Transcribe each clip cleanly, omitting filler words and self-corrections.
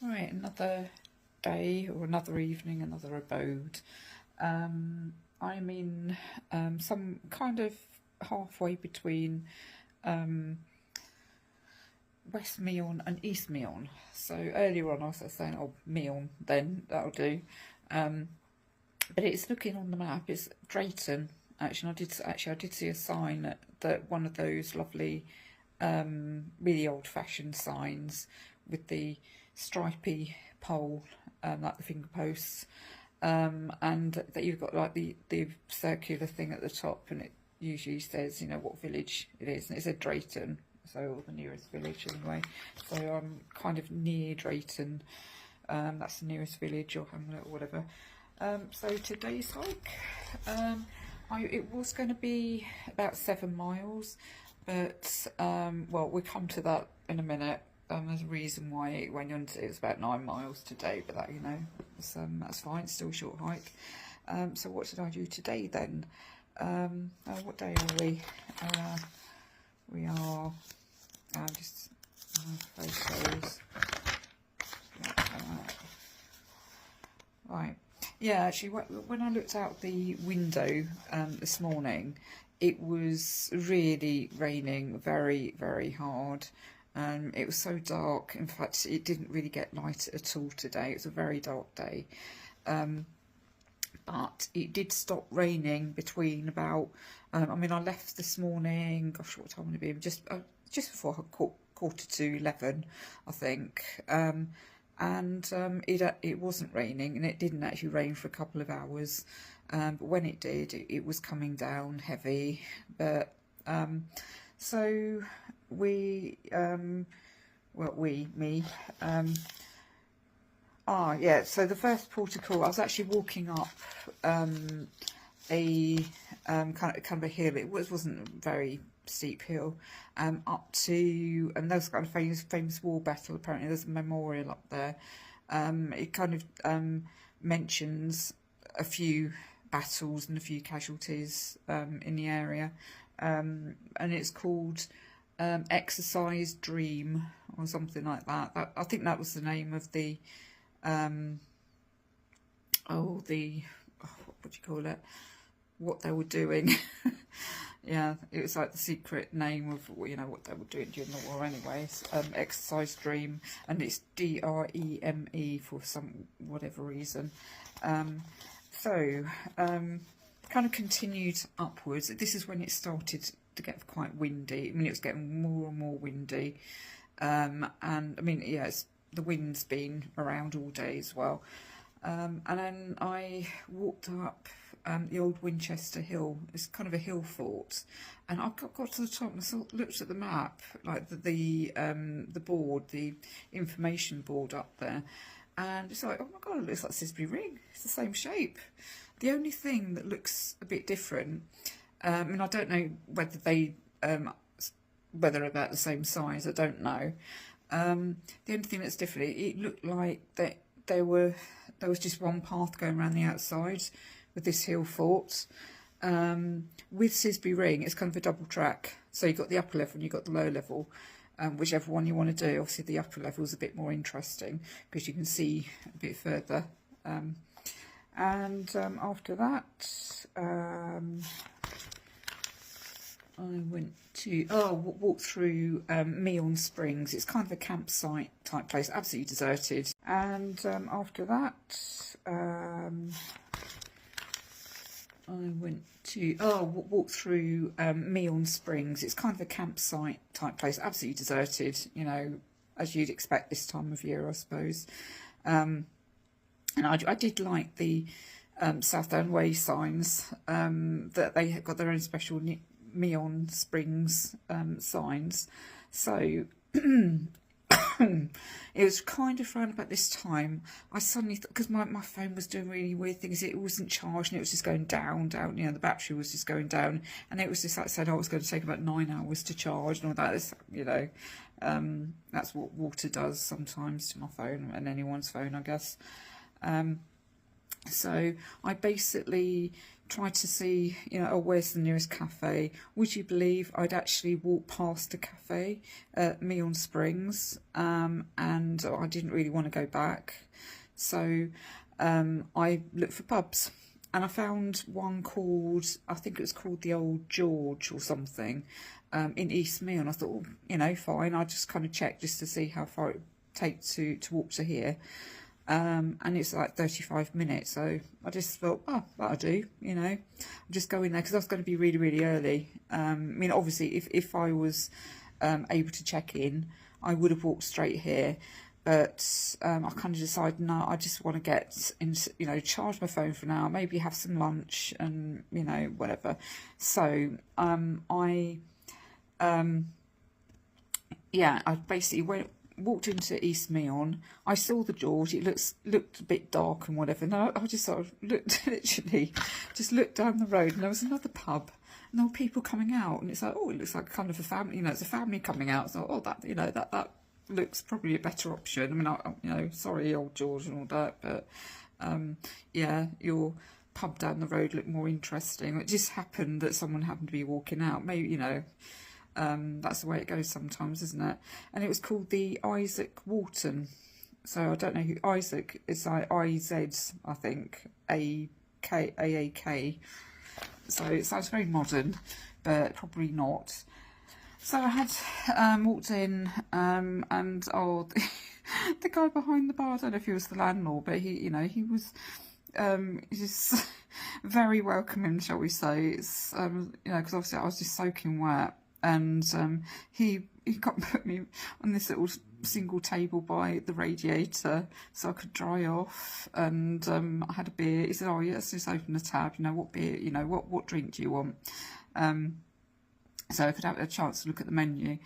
Right, another day or another evening, another abode. I'm in some kind of halfway between West Meon and East Meon. So earlier on I was saying, oh, Meon, then that'll do. But it's looking on the map, it's Drayton. Actually, I did see a sign that one of those lovely, really old-fashioned signs with the stripy pole, like the finger posts, and that you've got like the circular thing at the top, and it usually says, you know, what village it is, and it said Drayton, so the nearest village anyway. So I'm kind of near Drayton. That's the nearest village or hamlet or whatever. So today's hike, it was going to be about 7 miles, but well, we'll come to that in a minute. There's a reason why it went on to, it was about 9 miles today, but that, you know, that's fine, it's still a short hike. So what did I do today then? What day are we? We are just photos. Right. Yeah, actually, when I looked out the window this morning, it was really raining very, very hard. It was so dark. In fact, it didn't really get light at all today. It was a very dark day. But it did stop raining between about, I mean, I left this morning, gosh, what time would it be? Just before quarter to 11, I think. It wasn't raining, and it didn't actually rain for a couple of hours. But when it did, it was coming down heavy. But so me. Yeah. So the first portico, I was actually walking up a kind of a hill. It wasn't a very steep hill, up to, and there's kind of famous war battle. Apparently, there's a memorial up there. It kind of mentions a few battles and a few casualties in the area, and it's called Exercise Dream or something like that. I think that was the name of the what do you call it? What they were doing. Yeah, it was like the secret name of, you know, what they were doing during the war anyways. Exercise Dream, and it's DREME for whatever reason. Kind of continued upwards. This is when it started to get quite windy. I mean, it was getting more and more windy. And I mean, yeah, the wind's been around all day as well. And then I walked up the old Winchester Hill. It's kind of a hill fort, and I got to the top and I looked at the map, like the board, the information board up there, and it's like, oh my god, it looks like Sisbury Ring. It's the same shape. The only thing that looks a bit different, I mean, I don't know whether whether about the same size. I don't know. The only thing that's different, it looked like that there was just one path going around the outside with this hill fort. With Sisbury Ring, it's kind of a double track. So you've got the upper level and you've got the lower level, whichever one you want to do. Obviously, the upper level is a bit more interesting because you can see a bit further. After that, I went to walked through Meon Springs. It's kind of a campsite type place, absolutely deserted. And after that, I went to walked through Meon Springs. It's kind of a campsite type place, absolutely deserted. You know, as you'd expect this time of year, I suppose. And I did like the Southdown Way signs, that they have got their own special Meon Springs signs. So it was kind of around about this time, I suddenly thought, because my phone was doing really weird things, it wasn't charged and it was just going down, you know, the battery was just going down, and it was just like I said, oh, it was going to take about 9 hours to charge and all that. It's, you know, that's what water does sometimes to my phone and anyone's phone, I guess. So I basically tried to see, you know, oh, where's the nearest cafe. Would you believe I'd actually walked past a cafe at Meon Springs, and I didn't really want to go back. So I looked for pubs, and I found one called, I think it was called the Old George or something, in East Meon. I thought, oh, you know, fine. I just kind of checked just to see how far it would take to walk to here. And it's like 35 minutes, so I just thought, oh, that'll do, you know. I'll just go in there, because I was going to be really, really early. I mean, obviously, if I was able to check in, I would have walked straight here. But I kind of decided, no, I just want to get in, you know, charge my phone for now, maybe have some lunch and, you know, whatever. So yeah, I basically walked into East Meon. I saw the George. It looked a bit dark and whatever. And I just sort of literally just looked down the road, and there was another pub, and there were people coming out, and it's like, oh, it looks like kind of a family, you know, it's a family coming out. So, oh, that, you know, that looks probably a better option. I mean, you know, sorry, Old George and all that, but yeah, your pub down the road looked more interesting. It just happened that someone happened to be walking out. Maybe, you know, that's the way it goes sometimes, isn't it? And it was called the Isaac Walton. So I don't know who Isaac is. Like I-Z, I think, A-K. So it sounds very modern, but probably not. So I had walked in, and oh, the guy behind the bar, I don't know if he was the landlord, but he, you know, he was just very welcoming, shall we say. It's you know, because obviously I was just soaking wet, and he put me on this little single table by the radiator so I could dry off, and I had a beer. He said, oh yeah, let's just open the tab, you know, what beer, you know, what drink do you want? So I could have a chance to look at the menu.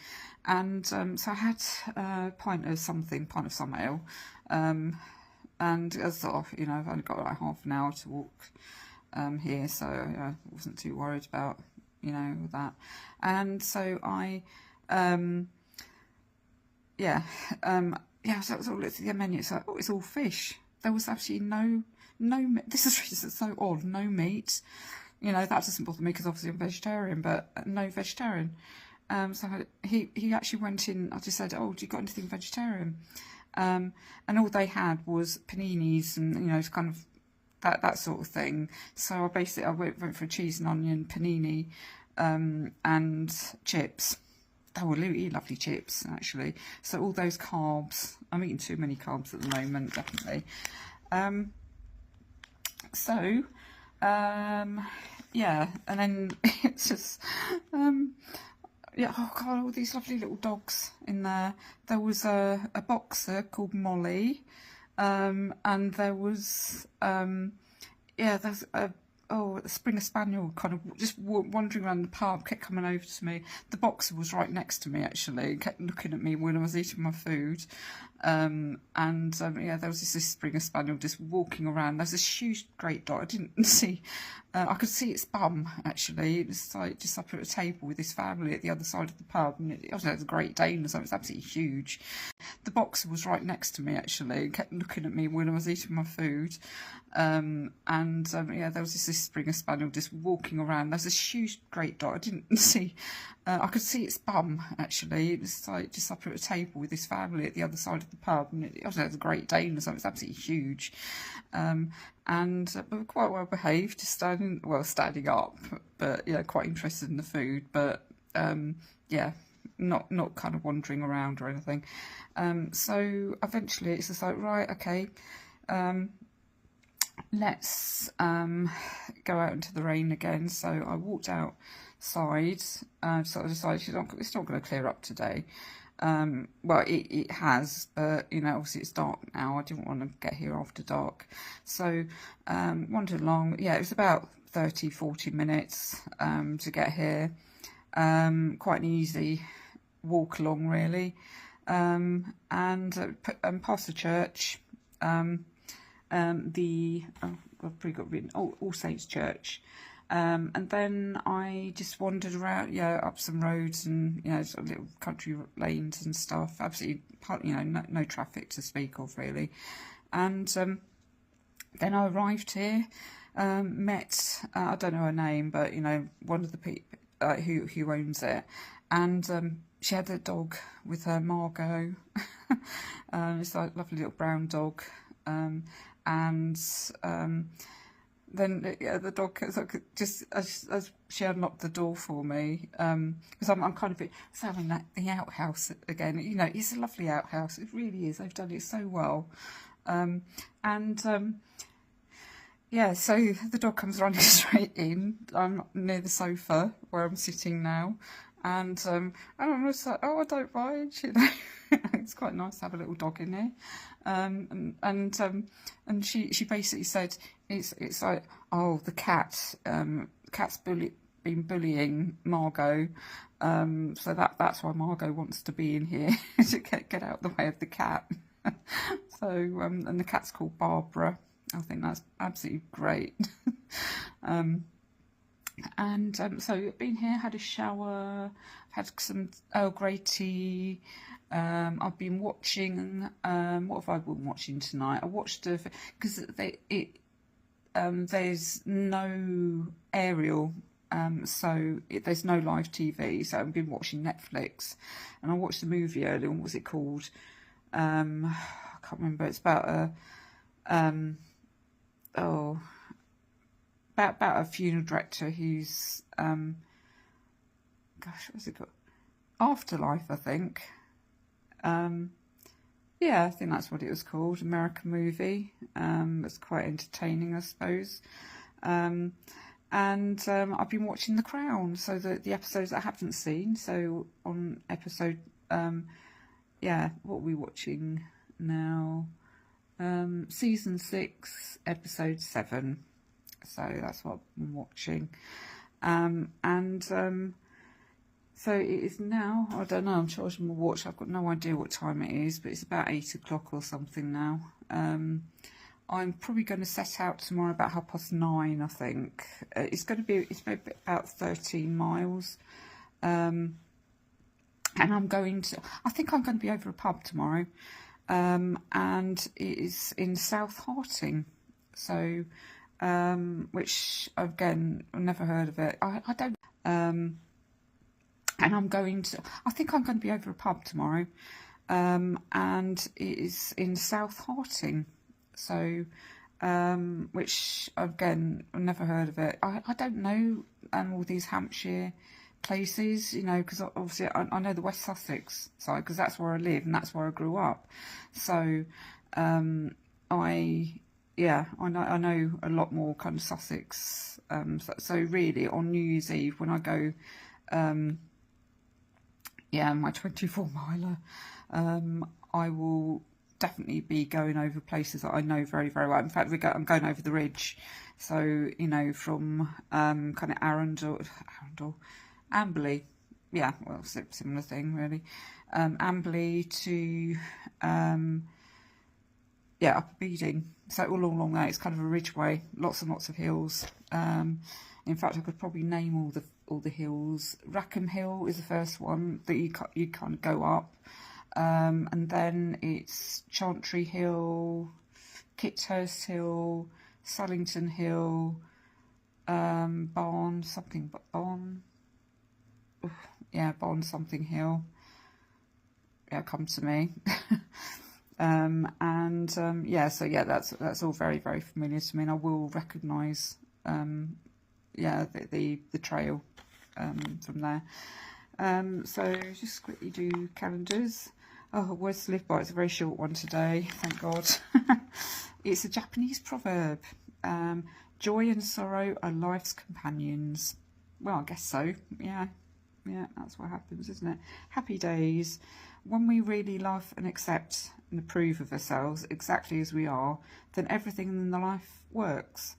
And so I had a pint of some ale. And I thought, you know, I've only got like half an hour to walk here, so I wasn't too worried about, you know, that. And so I, so I sort of looked at the menu. It's like, oh, it's all fish. There was absolutely no, this is so odd, no meat. You know, that doesn't bother me because obviously I'm vegetarian, but no vegetarian. So he actually went in, I just said, oh, do you got anything vegetarian? And all they had was paninis and, you know, kind of that sort of thing. So I went for a cheese and onion panini and chips. They were really lovely chips, actually. So all those carbs, I'm eating too many carbs at the moment, definitely. Yeah, and then it's just, yeah, oh God, all these lovely little dogs in there. There was a boxer called Molly, and there was, yeah, there's a Springer Spaniel kind of just wandering around the pub, kept coming over to me. The boxer was right next to me, actually, kept looking at me when I was eating my food. Yeah, there was this Springer Spaniel just walking around. There's this huge, great dog. I didn't see, I could see its bum, actually. It was like just up at a table with his family at the other side of the pub. And it was a Great Dane or something. It was absolutely huge. The boxer was right next to me, actually, kept looking at me when I was eating my food. Yeah, there was this Springer Spaniel just walking around. There's this huge, great dog. I didn't see, I could see its bum, actually. It was like just up at a table with his family at the other side of the pub. And it was a Great Dane or something. It was absolutely huge. But quite well behaved, just standing up, but yeah, quite interested in the food. But yeah, not kind of wandering around or anything. So eventually it's just like, right, okay, let's go out into the rain again. So I walked outside, so I decided it's not going to clear up today. Well, it has, but you know, obviously it's dark now. I didn't want to get here after dark, so wandered along. Yeah, it was about 30-40 minutes to get here. Quite an easy walk along, really, and past the church. I've pretty got written All Saints Church. And then I just wandered around, yeah, up some roads and, you know, sort of little country lanes and stuff. Absolutely, you know, no traffic to speak of, really. And then I arrived here, met, I don't know her name, but you know, one of the people who owns it, and she had a dog with her, Margo. It's like a lovely little brown dog, and then yeah, the dog just as she unlocked the door for me, because I'm kind of selling that the outhouse again. You know, it's a lovely outhouse. It really is. They've done it so well, yeah. So the dog comes running straight in. I'm near the sofa where I'm sitting now, and I'm just like, oh, I don't mind. You know, it's quite nice to have a little dog in there. And she basically said it's like, oh, the cat's been bullying Margo, so that's why Margo wants to be in here to get out the way of the cat. So and the cat's called Barbara. I think that's absolutely great. So I've been here, had a shower, had some Earl Grey tea. I've been watching. What have I been watching tonight? I watched because there's no aerial, so there's no live TV. So I've been watching Netflix, and I watched the movie earlier. What was it called? I can't remember. It's about about a funeral director who's gosh, what's it called? Afterlife, I think. Yeah, I think that's what it was called. American movie. It's quite entertaining, I suppose. And I've been watching The Crown, so the episodes I haven't seen. So on episode, yeah, what are we watching now? Season 6, episode 7. So that's what I'm watching. So it is now, I don't know, I'm charging my watch, I've got no idea what time it is, but it's about 8 o'clock or something now. I'm probably going to set out tomorrow about 9:30, I think. It's maybe about 13 miles. And I think I'm going to be over a pub tomorrow. And it is in South Harting. So, which again, I've never heard of it. I don't, and I think I'm going to be over a pub tomorrow, and it is in South Harting, so, which again, I've never heard of it. I don't know all these Hampshire places, you know, because obviously I know the West Sussex side, because that's where I live and that's where I grew up. So, I know a lot more kind of Sussex. So really on New Year's Eve when I go, my 24 miler, I will definitely be going over places that I know very, very well. In fact, I'm going over the ridge. So, you know, from kind of Amberley, yeah, well, similar thing really. Amberley to Upper Beeding. So all along there, it's kind of a ridgeway, lots and lots of hills. In fact, I could probably name all the hills. Rackham Hill is the first one that you kind of go up, and then it's Chantry Hill, Kithurst Hill, Sullington Hill, Barn something Hill. Yeah, come to me. That's all very, very familiar to me, and I will recognise the trail from there. So just quickly do calendars. Oh, words to live by. It's a very short one today, thank God. It's a Japanese proverb. Joy and sorrow are life's companions. Well, I guess so. Yeah, that's what happens, isn't it? Happy days. When we really love and accept and approve of ourselves exactly as we are, then everything in the life works.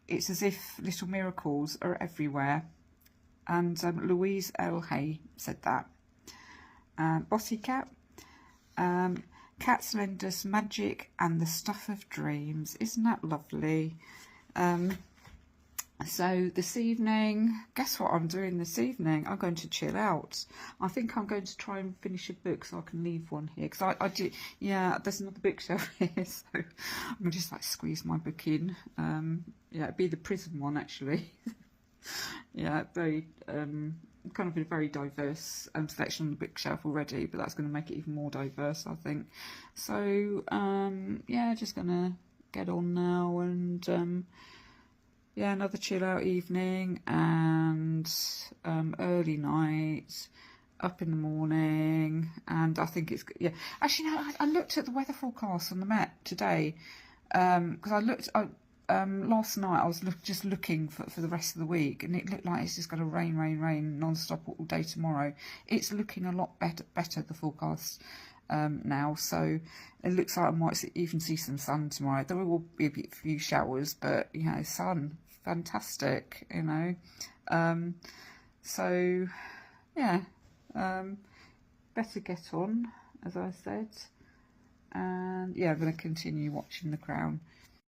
It's as if little miracles are everywhere. And Louise L. Hay said that. Bossy Cat. Cats lend us magic and the stuff of dreams. Isn't that lovely? So this evening, guess what I'm doing this evening? I'm going to chill out. I think I'm going to try and finish a book so I can leave one here. Because I do, yeah, there's another bookshelf here. So I'm going to just like squeeze my book in. yeah, it'd be the prison one actually. Yeah, very kind of a very diverse selection on the bookshelf already, but that's going to make it even more diverse, I think. So yeah, just gonna get on now, and yeah, another chill out evening, and early night, up in the morning, and I think it's, yeah. Actually, no, I looked at the weather forecast on the Met today, because I looked. Last night I was just looking for the rest of the week, and it looked like it's just going to rain non-stop all day tomorrow. It's looking a lot better the forecast now, so it looks like I might even see some sun tomorrow. There will be a few showers, but you know, sun, fantastic, you know. So yeah, better get on, as I said, and yeah, I'm going to continue watching The Crown.